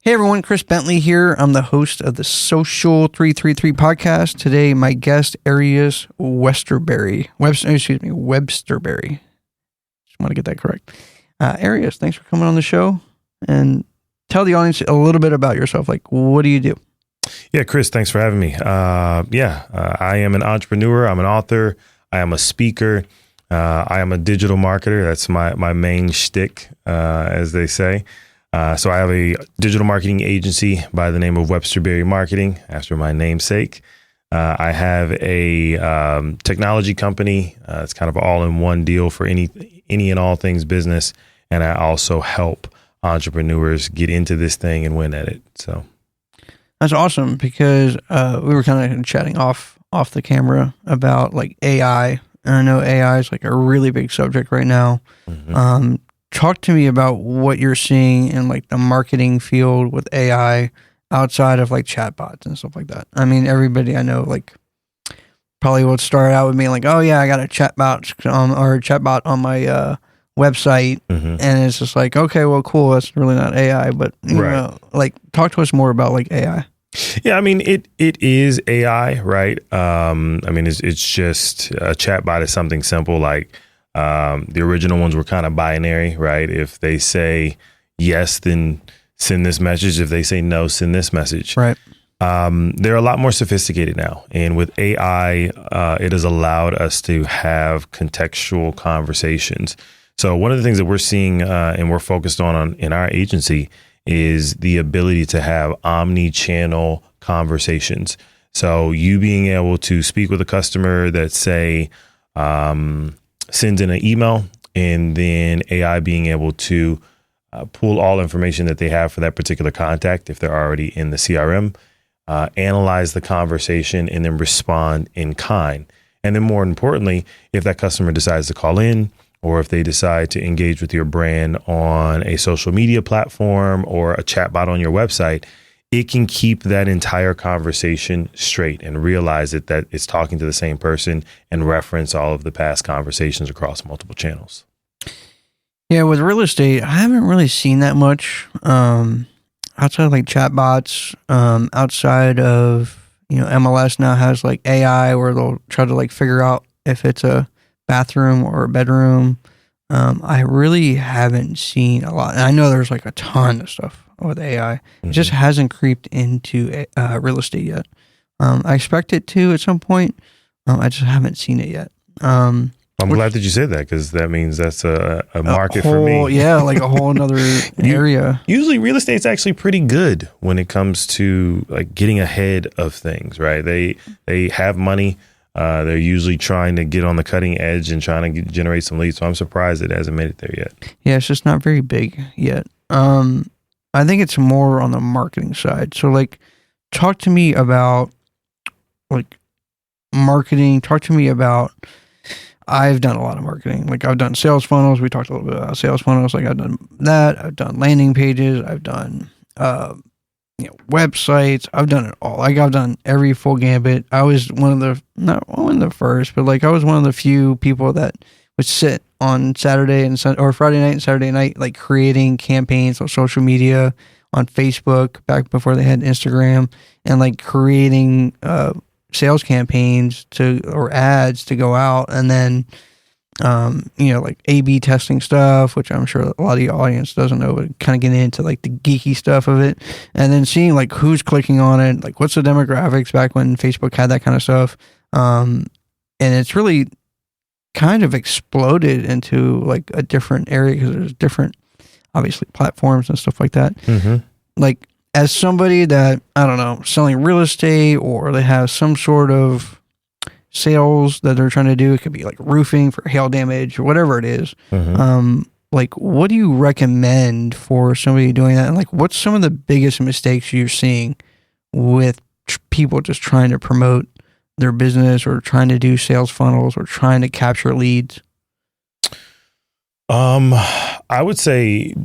Hey everyone, Chris Bentley here. I'm the host of the Social 333 podcast. Today, my guest, Arias WebsterBerry. WebsterBerry. Just want to get that correct. Arias, thanks for coming on the show and tell the audience a little bit about yourself. Like, what do you do? Yeah, Chris, thanks for having me. I am an entrepreneur. I'm an author. I am a speaker. I am a digital marketer. That's my main shtick, as they say. So I have a digital marketing agency by the name of WebsterBerry Marketing, after my namesake. I have a technology company. It's kind of all-in-one deal for any and all things business. And I also help entrepreneurs get into this thing and win at it. So that's awesome because we were kind of chatting off the camera about like AI. And I know AI is like a really big subject right now. Mm-hmm. Talk to me about what you're seeing in like the marketing field with AI outside of like chatbots and stuff like that. I mean, everybody I know like probably would start out with being like, oh yeah, I got a chatbot on my website. Mm-hmm. And it's just like, okay, well, cool. That's really not AI, but you know, like talk to us more about like AI. Yeah, I mean, it is AI, right? I mean, it's just a chatbot is something simple like, the original ones were kind of binary, right? If they say yes, then send this message. If they say no, send this message. Right. They're a lot more sophisticated now. And with AI, it has allowed us to have contextual conversations. So one of the things that we're seeing and we're focused on in our agency is the ability to have omni-channel conversations. So you being able to speak with a customer that say, sends in an email, and then AI being able to pull all information that they have for that particular contact, if they're already in the CRM, analyze the conversation, and then respond in kind. And then more importantly, if that customer decides to call in, or if they decide to engage with your brand on a social media platform or a chatbot on your website, it can keep that entire conversation straight and realize that it's talking to the same person and reference all of the past conversations across multiple channels. Yeah, with real estate, I haven't really seen that much outside of like chatbots. Outside of, MLS now has like AI where they'll try to like figure out if it's a bathroom or a bedroom. I really haven't seen a lot. And I know there's like a ton of stuff with AI. Mm-hmm. It just hasn't creeped into real estate yet. I expect it to at some point. I just haven't seen it yet. I'm glad that you said that because that means that's a market for me. Yeah, like a whole another area. Usually real estate's actually pretty good when it comes to like getting ahead of things, right? They have money. They're usually trying to get on the cutting edge and trying to generate some leads. So I'm surprised it hasn't made it there yet. Yeah, it's just not very big yet. I think it's more on the marketing side. So like, talk to me about like marketing. Talk to me about, I've done a lot of marketing. Like I've done sales funnels. We talked a little bit about sales funnels. Like I've done that. I've done landing pages. I've done, websites. I've done it all. Like I've done every full gambit. I was not one of the first, but like I was one of the few people that would sit on Saturday and Sunday or Friday night and Saturday night, like creating campaigns on social media, on Facebook back before they had Instagram, and like creating sales campaigns or ads to go out, and then like A/B testing stuff, which I'm sure a lot of the audience doesn't know, but kind of getting into like the geeky stuff of it, and then seeing like who's clicking on it, like what's the demographics back when Facebook had that kind of stuff, and it's really kind of exploded into like a different area because there's different, obviously, platforms and stuff like that. Mm-hmm. Like as somebody that, I don't know, selling real estate or they have some sort of sales that they're trying to do, it could be like roofing for hail damage or whatever it is. Mm-hmm. Like what do you recommend for somebody doing that? And like what's some of the biggest mistakes you're seeing with people just trying to promote their business or trying to do sales funnels or trying to capture leads? I would say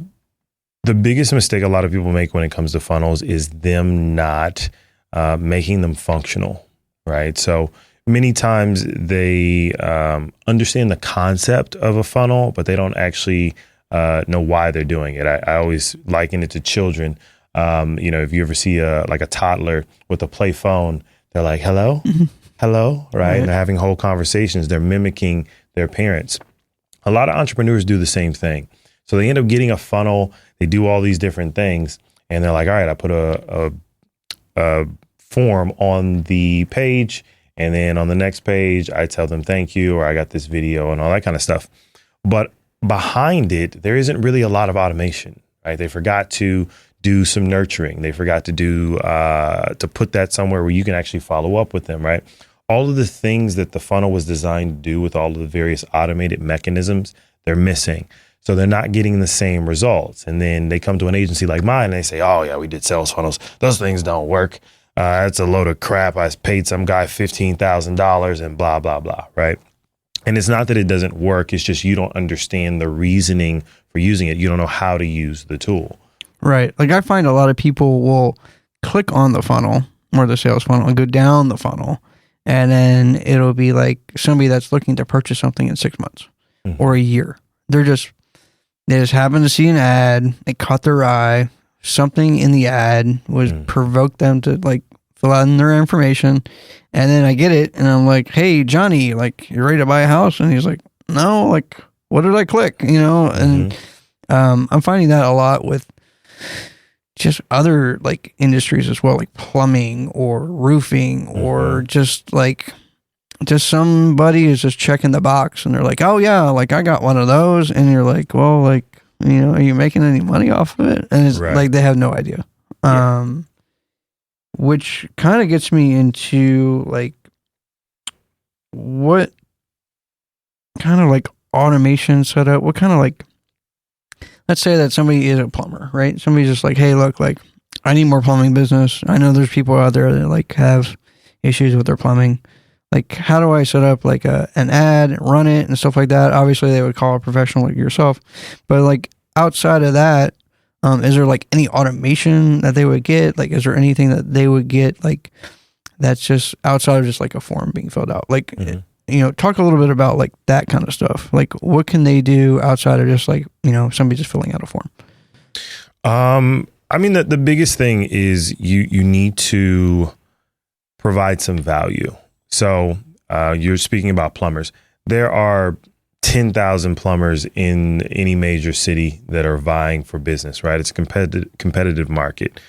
the biggest mistake a lot of people make when it comes to funnels is them not making them functional, right? So many times they understand the concept of a funnel, but they don't actually know why they're doing it. I always liken it to children. If you ever see a toddler with a play phone, they're like, hello, hello, right? And they're having whole conversations. They're mimicking their parents. A lot of entrepreneurs do the same thing. So they end up getting a funnel. They do all these different things. And they're like, all right, I put a form on the page. And then on the next page, I tell them thank you, or I got this video and all that kind of stuff. But behind it, there isn't really a lot of automation, right? They forgot to do some nurturing. They forgot to do to put that somewhere where you can actually follow up with them, right? All of the things that the funnel was designed to do with all of the various automated mechanisms, they're missing. So they're not getting the same results. And then they come to an agency like mine and they say, oh yeah, we did sales funnels. Those things don't work. That's a load of crap. I paid some guy $15,000 and blah, blah, blah, right? And it's not that it doesn't work. It's just you don't understand the reasoning for using it. You don't know how to use the tool. Right. Like I find a lot of people will click on the funnel or the sales funnel and go down the funnel. And then it'll be like somebody that's looking to purchase something in 6 months or a year. They just happen to see an ad. It caught their eye. Something in the ad was provoked them to like fill out in their information. And then I get it. And I'm like, hey, Johnny, like, you ready to buy a house? And he's like, no, like, what did I click? And I'm finding that a lot with just other like industries as well, like plumbing or roofing or just somebody is just checking the box and they're like, oh yeah, like I got one of those. And you're like, well, like, are you making any money off of it? And it's like, they have no idea. Which kind of gets me into like, what kind of like automation setup, what kind of like, let's say that somebody is a plumber, right? Somebody's just like, hey, look, like I need more plumbing business. I know there's people out there that like have issues with their plumbing. Like, how do I set up like an ad and run it and stuff like that? Obviously, they would call a professional like yourself. But like outside of that, is there like any automation that they would get? Like, is there anything that they would get like that's just outside of just like a form being filled out? Like, talk a little bit about like that kind of stuff. Like, what can they do outside of just like, somebody just filling out a form? I mean, the biggest thing is you need to provide some value. So you're speaking about plumbers. There are 10,000 plumbers in any major city that are vying for business, right? It's a competitive market.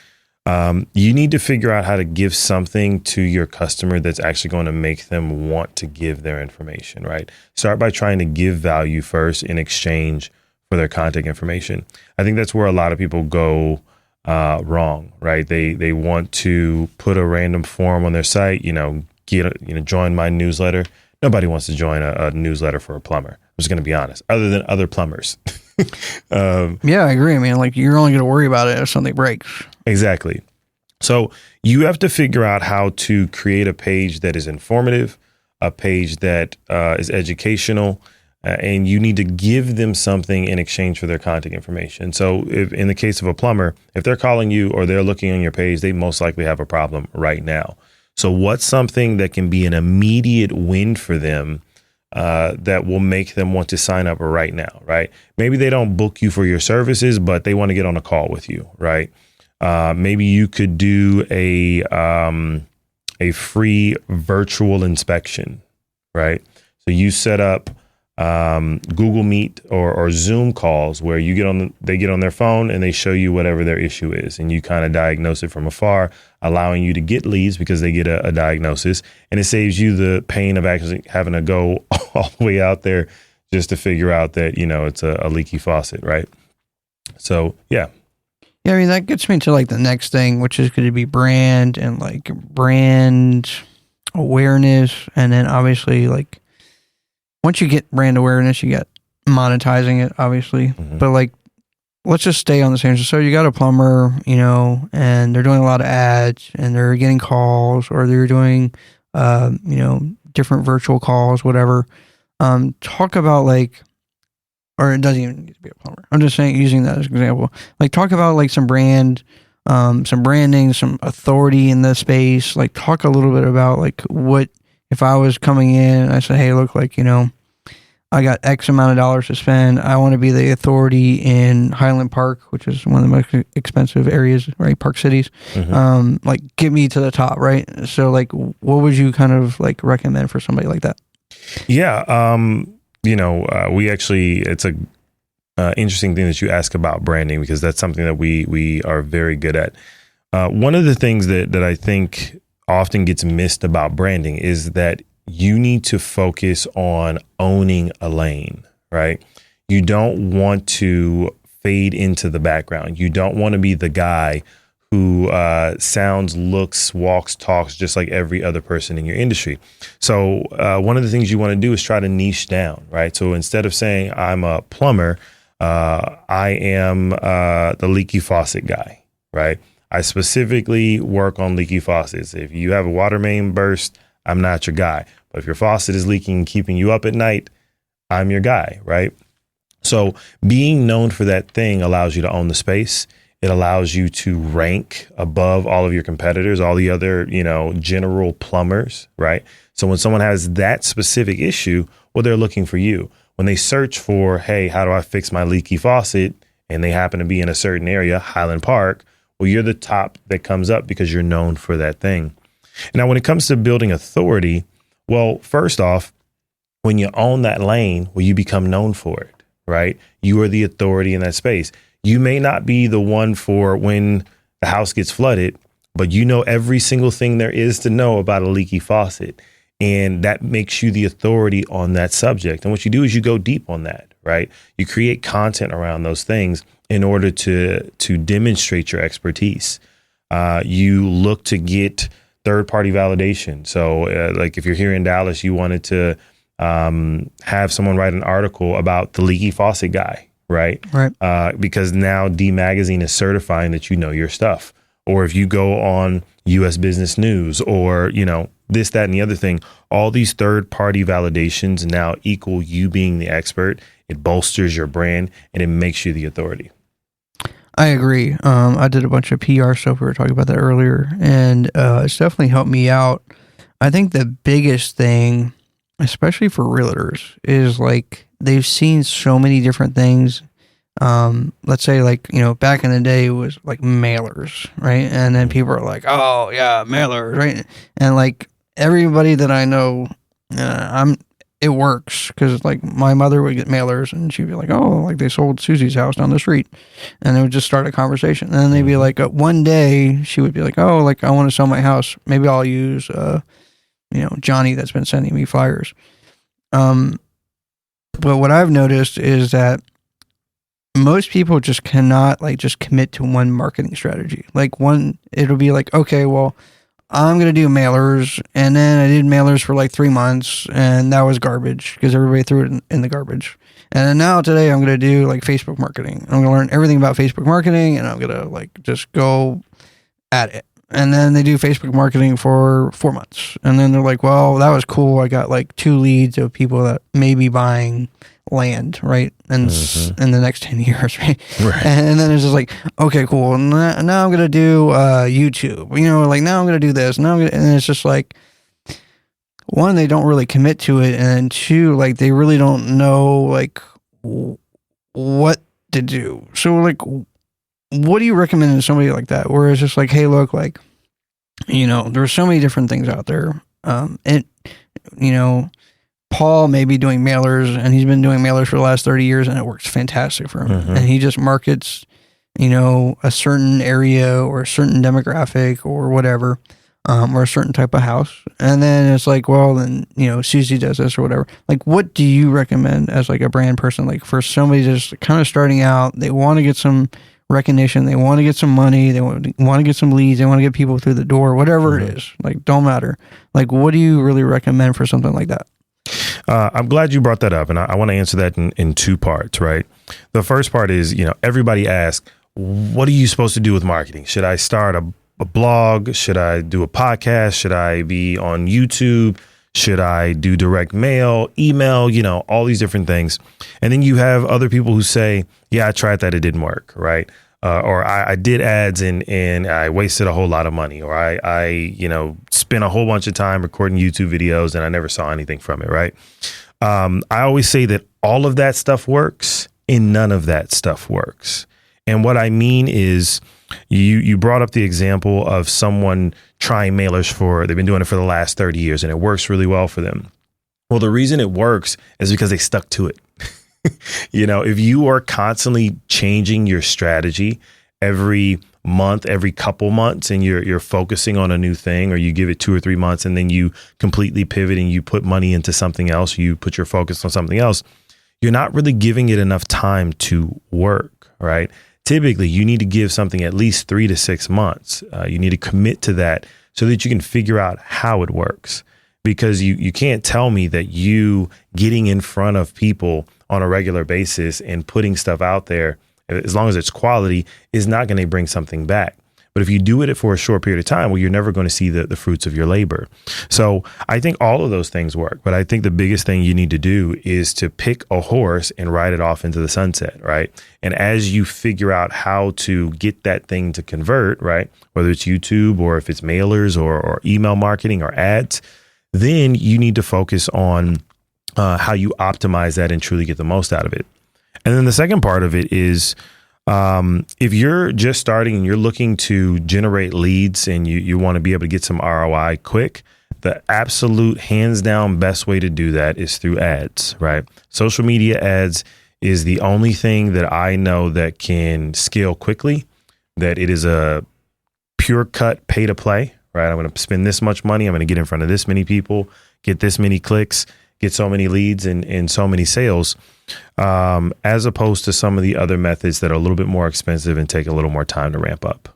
You need to figure out how to give something to your customer that's actually going to make them want to give their information, right? Start by trying to give value first in exchange for their contact information. I think that's where a lot of people go wrong, right? They want to put a random form on their site, join my newsletter. Nobody wants to join a newsletter for a plumber. I'm just going to be honest, other than other plumbers. Yeah, I agree. I mean, like you're only going to worry about it if something breaks. Exactly. So you have to figure out how to create a page that is informative, a page that is educational, and you need to give them something in exchange for their contact information. So if, in the case of a plumber, if they're calling you or they're looking on your page, they most likely have a problem right now. So what's something that can be an immediate win for them that will make them want to sign up right now, right? Maybe they don't book you for your services, but they want to get on a call with you, right? Maybe you could do a free virtual inspection, right? So you set up Google Meet or Zoom calls where they get on their phone and they show you whatever their issue is, and you kind of diagnose it from afar, allowing you to get leads because they get a diagnosis, and it saves you the pain of actually having to go all the way out there just to figure out that it's a leaky faucet, right? So yeah. I mean, that gets me to like the next thing, which is going to be brand and like brand awareness, and then obviously like once you get brand awareness, you get monetizing it, obviously. But like, let's just stay on the same. So you got a plumber, and they're doing a lot of ads and they're getting calls, or they're doing, different virtual calls, whatever. Talk about like, or it doesn't even need to be a plumber. I'm just saying, using that as an example, like talk about like some brand, some branding, some authority in the space. Like talk a little bit about like what, if I was coming in and I said, hey, look, like, I got X amount of dollars to spend. I want to be the authority in Highland Park, which is one of the most expensive areas, right? Park cities. Like, get me to the top, right? So, like, what would you kind of like recommend for somebody like that? Yeah. We actually, it's a interesting thing that you ask about branding, because that's something that we are very good at. One of the things that I think often gets missed about branding is that you need to focus on owning a lane, right? You don't want to fade into the background. You don't want to be the guy who sounds, looks, walks, talks just like every other person in your industry. So one of the things you want to do is try to niche down, right? So instead of saying I'm a plumber, I am the leaky faucet guy, right? I specifically work on leaky faucets. If you have a water main burst, I'm not your guy. But if your faucet is leaking and keeping you up at night, I'm your guy, right? So being known for that thing allows you to own the space. It allows you to rank above all of your competitors, all the other, general plumbers, right? So when someone has that specific issue, well, they're looking for you. When they search for, hey, how do I fix my leaky faucet? And they happen to be in a certain area, Highland Park, well, you're the top that comes up because you're known for that thing. Now, when it comes to building authority, well, first off, when you own that lane, well, you become known for it, right? You are the authority in that space. You may not be the one for when the house gets flooded, but you know every single thing there is to know about a leaky faucet. And that makes you the authority on that subject. And what you do is you go deep on that, right? You create content around those things in order to demonstrate your expertise. You look to get third-party validation. So like if you're here in Dallas, you wanted to have someone write an article about the leaky faucet guy, right? Because now D Magazine is certifying that you know your stuff. Or if you go on US Business News or, this, that, and the other thing, all these third-party validations now equal you being the expert. It bolsters your brand and it makes you the authority. I agree. I did a bunch of PR stuff. We were talking about that earlier, and it's definitely helped me out. I think the biggest thing, especially for realtors, is like they've seen so many different things. Let's say back in the day it was like mailers, right? And then people are like, oh yeah, mailers, right? And like everybody that I know, it works because like my mother would get mailers and she'd be like, oh, like they sold Susie's house down the street, and it would just start a conversation. And then they'd be like, one day she would be like, oh, like I want to sell my house. Maybe I'll use, Johnny that's been sending me flyers. But what I've noticed is that most people just cannot just commit to one marketing strategy. It'll be like, okay, well, I'm going to do mailers. And then I did mailers for like 3 months and that was garbage because everybody threw it in the garbage. And then now today I'm going to do like Facebook marketing. I'm going to learn everything about Facebook marketing and I'm going to just go at it. And then they do Facebook marketing for 4 months. And then they're like, well, that was cool. I got like 2 leads of people that may be buying land, right? And in the next 10 years, right? And then it's just like, okay, cool. Now I'm going to do YouTube, now I'm going to do this. And it's just like, one, they don't really commit to it. And two, like they really don't know like what to do. So like, what do you recommend to somebody like that? Where it's just like, hey, look, like, there's so many different things out there. Paul may be doing mailers and he's been doing mailers for the last 30 years and it works fantastic for him. And he just markets, a certain area or a certain demographic or whatever, or a certain type of house. And then it's like, well, then, Susie does this or whatever. Like, what do you recommend as like a brand person? Like for somebody just kind of starting out, they want to get some recognition, they want to get some money, they want to get some leads, they want to get people through the door, whatever it is, like, don't matter. Like, what do you really recommend for something like that? I'm glad you brought that up, and I want to answer that in 2 parts, right? The first part is, everybody asks, what are you supposed to do with marketing? Should I start a blog? Should I do a podcast? Should I be on YouTube? Should I do direct mail, email, all these different things? And then you have other people who say, yeah, I tried that. It didn't work, right? Or I did ads and I wasted a whole lot of money, or I spent a whole bunch of time recording YouTube videos and I never saw anything from it, right? I always say that all of that stuff works and none of that stuff works. And what I mean is you brought up the example of someone trying mailers they've been doing it for the last 30 years and it works really well for them. Well, the reason it works is because they stuck to it. If you are constantly changing your strategy every month, every couple months, and you're focusing on a new thing, or you give it 2 or 3 months and then you completely pivot and you put money into something else, you put your focus on something else, you're not really giving it enough time to work, right? Typically, you need to give something at least 3 to 6 months. You need to commit to that so that you can figure out how it works. Because you can't tell me that you getting in front of people on a regular basis and putting stuff out there, as long as it's quality, is not going to bring something back. But if you do it for a short period of time, well, you're never going to see the fruits of your labor. So I think all of those things work. But I think the biggest thing you need to do is to pick a horse and ride it off into the sunset, right? And as you figure out how to get that thing to convert, right, whether it's YouTube or if it's mailers or email marketing or ads, then you need to focus on how you optimize that and truly get the most out of it. And then the second part of it is if you're just starting and you're looking to generate leads and you want to be able to get some ROI quick, the absolute hands down best way to do that is through ads, right? Social media ads is the only thing that I know that can scale quickly, that it is a pure cut pay to play. Right, I'm going to spend this much money. I'm going to get in front of this many people, get this many clicks, get so many leads and so many sales, as opposed to some of the other methods that are a little bit more expensive and take a little more time to ramp up.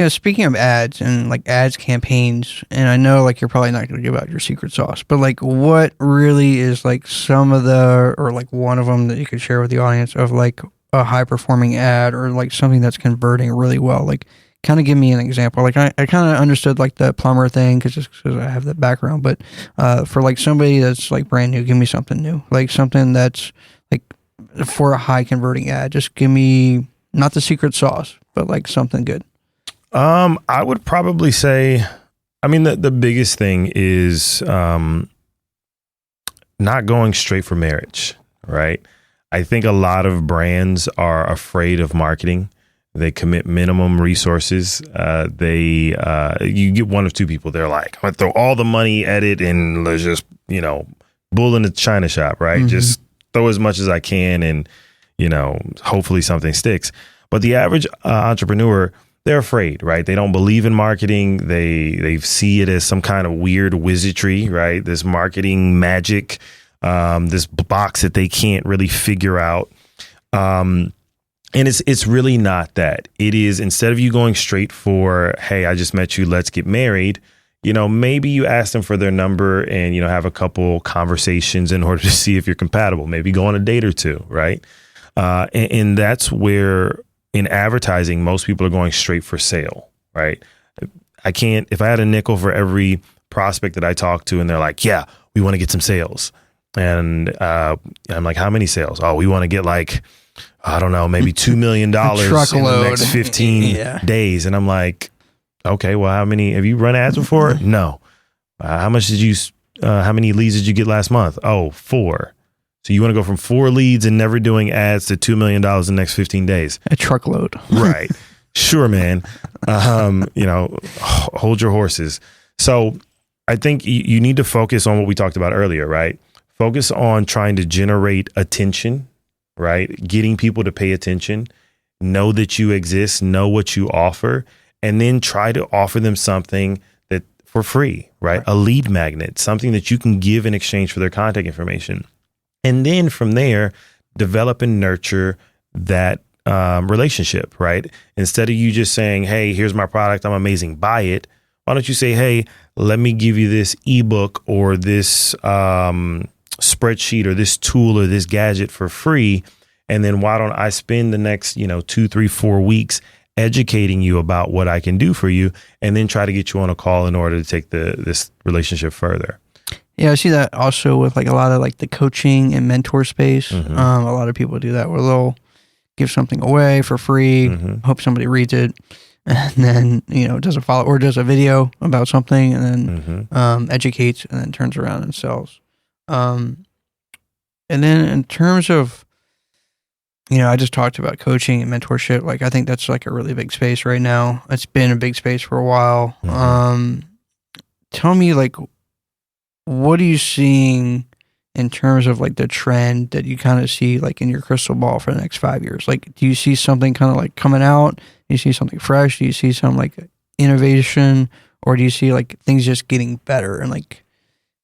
Speaking of ads and like ads campaigns, and I know like you're probably not going to give out your secret sauce, but like what really is like some of or like one of them that you could share with the audience of like a high performing ad or like something that's converting really well? Like, kind of give me an example. Like I kind of understood like the plumber thing because I have that background, but for like somebody that's like brand new, give me something new, like something that's like for a high converting ad. Just give me not the secret sauce, but like something good. I would probably say, the biggest thing is not going straight for marriage, right? I think a lot of brands are afraid of marketing. They commit minimum resources. You get one of two people. They're like, I'm going to throw all the money at it and let's just, bull in the china shop, right? Mm-hmm. Just throw as much as I can and, hopefully something sticks. But the average entrepreneur, they're afraid, right? They don't believe in marketing. They see it as some kind of weird wizardry, right? This marketing magic, this box that they can't really figure out. And it's really not that. It is, instead of you going straight for, hey, I just met you, let's get married, maybe you ask them for their number and, have a couple conversations in order to see if you're compatible. Maybe go on a date or two, right? And that's where in advertising, most people are going straight for sale, right? If I had a nickel for every prospect that I talk to and they're like, yeah, we want to get some sales. And I'm like, how many sales? Oh, we want to get like, I don't know, maybe $2 million in the next 15 days. And I'm like, okay, well, how many have you run ads before? No. How many leads did you get last month? Oh, 4. So you want to go from 4 leads and never doing ads to $2 million in the next 15 days? A truckload. Right. Sure, man. Hold your horses. So I think you need to focus on what we talked about earlier, right? Focus on trying to generate attention, right? Getting people to pay attention, know that you exist, know what you offer, and then try to offer them something that for free, right? A lead magnet, something that you can give in exchange for their contact information. And then from there, develop and nurture that relationship, right? Instead of you just saying, hey, here's my product, I'm amazing, buy it. Why don't you say, hey, let me give you this ebook or this spreadsheet or this tool or this gadget for free. And then why don't I spend the next, 2, 3, 4 weeks educating you about what I can do for you, and then try to get you on a call in order to take this relationship further. Yeah, I see that also with like a lot of like the coaching and mentor space. Mm-hmm. A lot of people do that where they'll give something away for free, hope somebody reads it, and then, does a follow or does a video about something and then educates and then turns around and sells. And then in terms of, I just talked about coaching and mentorship. Like, I think that's like a really big space right now. It's been a big space for a while. Tell me, like, what are you seeing in terms of like the trend that you kind of see like in your crystal ball for the next 5 years? Like, do you see something kind of like coming out? Do you see something fresh? Do you see some like innovation, or do you see like things just getting better and like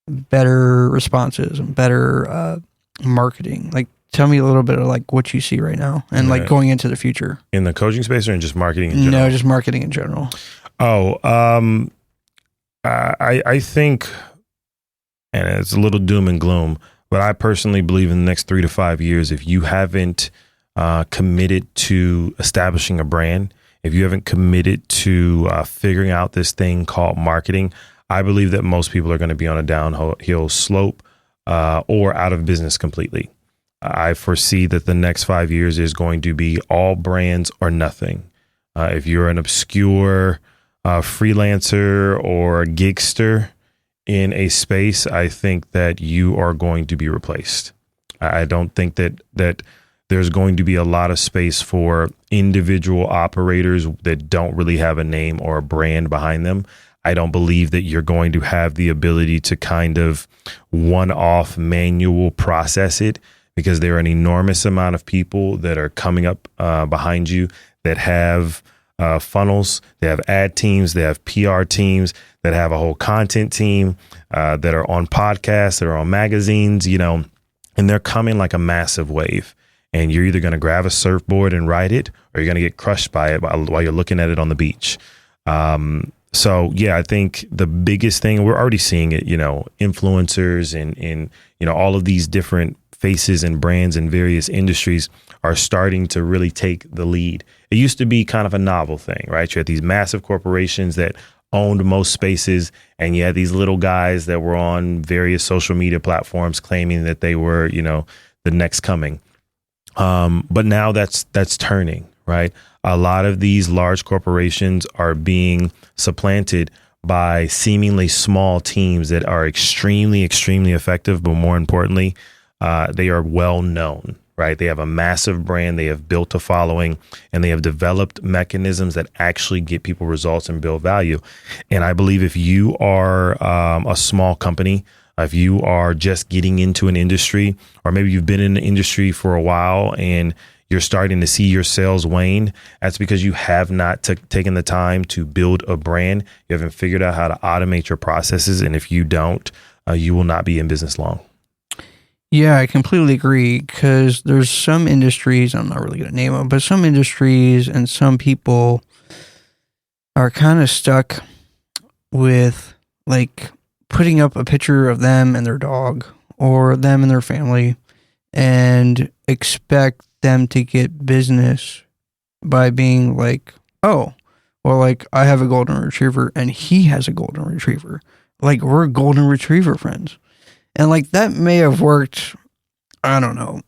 better responses and better marketing? Like, tell me a little bit of like what you see right now and like going into the future in the coaching space, or in just marketing in general? No, just marketing in general. I think, and it's a little doom and gloom, but I personally believe in the next 3 to 5 years, if you haven't committed to establishing a brand, if you haven't committed to figuring out this thing called marketing, I believe that most people are going to be on a downhill slope or out of business completely. I foresee that the next 5 years is going to be all brands or nothing. If you're an obscure freelancer or gigster in a space, I think that you are going to be replaced. I don't think that there's going to be a lot of space for individual operators that don't really have a name or a brand behind them. I don't believe that you're going to have the ability to kind of one-off manual process it, because there are an enormous amount of people that are coming up behind you that have funnels, they have ad teams, they have PR teams, that have a whole content team, that are on podcasts, that are on magazines, and they're coming like a massive wave. And you're either going to grab a surfboard and ride it, or you're going to get crushed by it while you're looking at it on the beach. So yeah, I think the biggest thing, we're already seeing it, influencers and all of these different faces and brands in various industries are starting to really take the lead. It used to be kind of a novel thing, right? You had these massive corporations that owned most spaces, and you had these little guys that were on various social media platforms claiming that they were, the next coming. But now that's turning, right? A lot of these large corporations are being supplanted by seemingly small teams that are extremely, extremely effective, but more importantly, they are well known, right? They have a massive brand, they have built a following, and they have developed mechanisms that actually get people results and build value. And I believe if you are a small company, if you are just getting into an industry, or maybe you've been in the industry for a while and you're starting to see your sales wane, that's because you have not taken the time to build a brand. You haven't figured out how to automate your processes. And if you don't, you will not be in business long. Yeah, I completely agree, because there's some industries, I'm not really going to name them, but some industries and some people are kind of stuck with like putting up a picture of them and their dog or them and their family and expect them to get business by being like, oh, well, like I have a golden retriever and he has a golden retriever. Like, we're golden retriever friends. And like that may have worked, I don't know,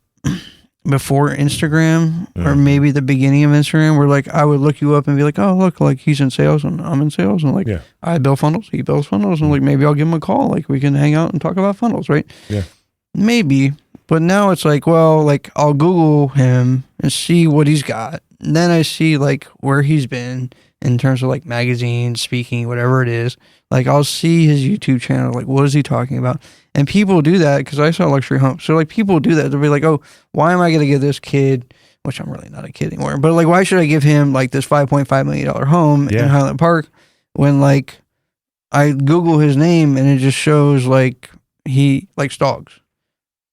before Instagram or maybe the beginning of Instagram, where like I would look you up and be like, oh, look, like he's in sales and I'm in sales, and like I build funnels, he builds funnels, and like maybe I'll give him a call, like we can hang out and talk about funnels, right? Yeah. Maybe. But now it's like, well, like I'll Google him and see what he's got. And then I see like where he's been in terms of like magazines, speaking, whatever it is. Like I'll see his YouTube channel, like what is he talking about? And people do that because I saw luxury homes. So like people do that. They'll be like, oh, why am I going to give this kid, which I'm really not a kid anymore, but like why should I give him like this $5.5 million home in Highland Park when like I Google his name and it just shows like he likes dogs.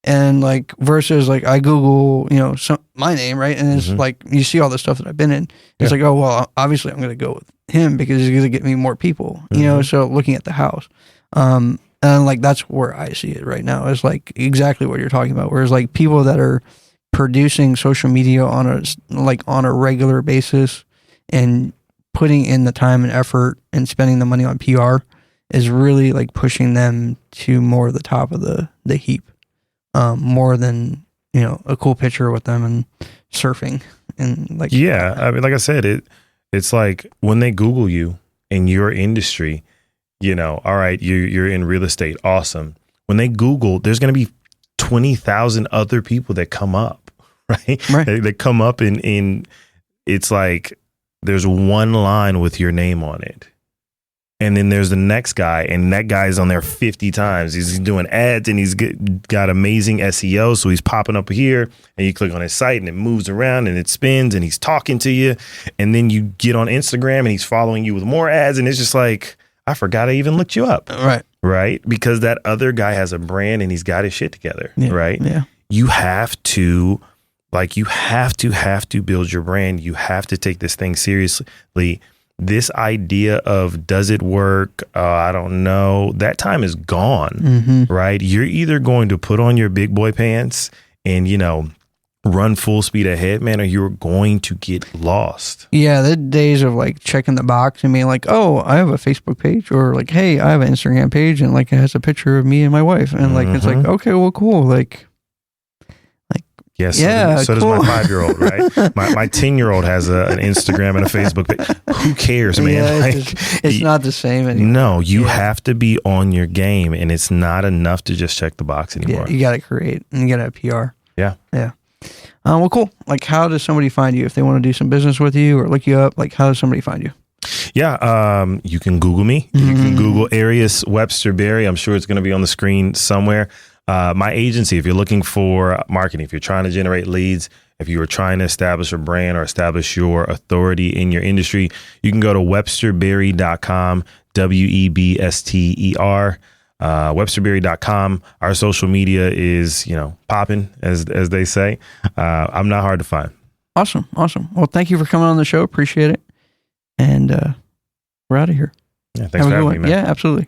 And like versus like I Google, my name, right? And it's like you see all the stuff that I've been in. It's like, oh well, obviously I'm going to go with him because he's going to get me more people, So looking at the house, and like that's where I see it right now. Is like exactly what you're talking about. Whereas like people that are producing social media on a regular basis and putting in the time and effort and spending the money on PR is really like pushing them to more of the top of the heap. More than, a cool picture with them and surfing and like. Yeah. I mean, like I said, it's like when they Google you in your industry, all right, you're in real estate. Awesome. When they Google, there's going to be 20,000 other people that come up, right? Right. They come up in it's like there's one line with your name on it. And then there's the next guy, and that guy's on there 50 times. He's doing ads, and he's got amazing SEO. So he's popping up here, and you click on his site, and it moves around, and it spins, and he's talking to you. And then you get on Instagram, and he's following you with more ads. And it's just like, I forgot I even looked you up. Right. Right. Because that other guy has a brand, and he's got his shit together. Yeah. Right. Yeah. You have to build your brand. You have to take this thing seriously. This idea of does it work? I don't know. That time is gone, right? You're either going to put on your big boy pants and, run full speed ahead, man, or you're going to get lost. Yeah, the days of like checking the box and being like, oh, I have a Facebook page, or like, hey, I have an Instagram page, and like it has a picture of me and my wife, and like it's like, okay, well, cool, like. Yes. Yeah, so cool. does my 5-year-old, right? My 10-year-old has an Instagram and a Facebook page. Who cares, man? Yeah, it's not the same anymore. No, you have to be on your game, and it's not enough to just check the box anymore. Yeah, you got to create, and you got to have PR. Yeah. Yeah. Well, cool. Like, how does somebody find you if they want to do some business with you or look you up? Like, how does somebody find you? Yeah, you can Google me. You can Google Arias WebsterBerry. I'm sure it's going to be on the screen somewhere. My agency, if you're looking for marketing, if you're trying to generate leads, if you are trying to establish a brand or establish your authority in your industry, you can go to WebsterBerry.com, WEBSTER, WebsterBerry.com. Our social media is, popping, as they say. I'm not hard to find. Awesome. Well, thank you for coming on the show. Appreciate it. And we're out of here. Yeah, thanks for having me, man. Yeah, absolutely.